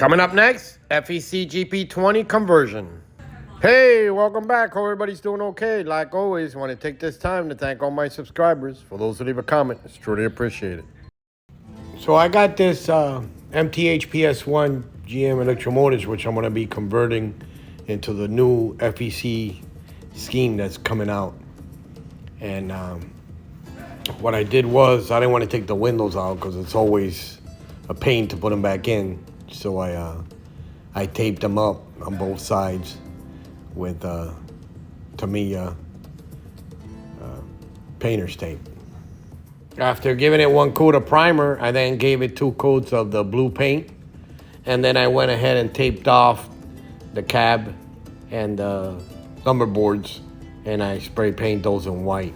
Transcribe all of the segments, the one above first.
Coming up next, FEC GP20 Conversion. Hey, welcome back. Hope everybody's doing okay. Like always, want to take this time to thank all my subscribers. For those who leave a comment, it's truly appreciated. So I got this MTH-PS1 GM Electromotives, which I'm going to be converting into the new FEC scheme that's coming out. And what I did was, I didn't want to take the windows out because it's always a pain to put them back in. So I taped them up on both sides with Tamiya painter's tape. After giving it one coat of primer, I then gave it 2 coats of the blue paint, and then I went ahead and taped off the cab and the number boards, and I spray paint those in white,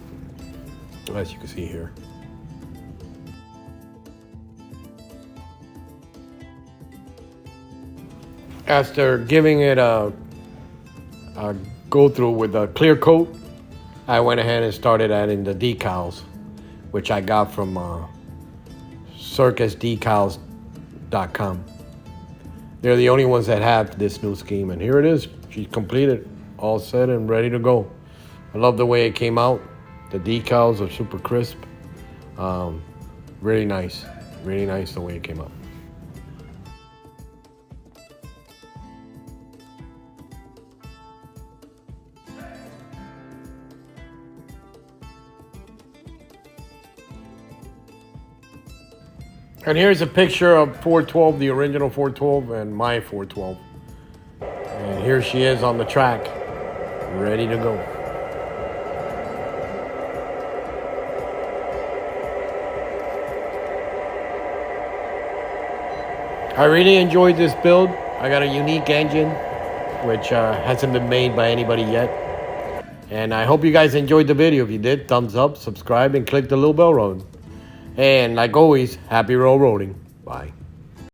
as you can see here. After giving it a go through with a clear coat, I went ahead and started adding the decals, which I got from circusdecals.com. They're the only ones that have this new scheme, and here it is. She's completed, all set and ready to go. I love the way it came out. The decals are super crisp. Really nice the way it came out. And here's a picture of 412, the original 412, and my 412. And here she is on the track, ready to go. I really enjoyed this build. I got a unique engine, which hasn't been made by anybody yet. And I hope you guys enjoyed the video. If you did, thumbs up, subscribe, and click the little bell button. And like always, happy railroading. Bye.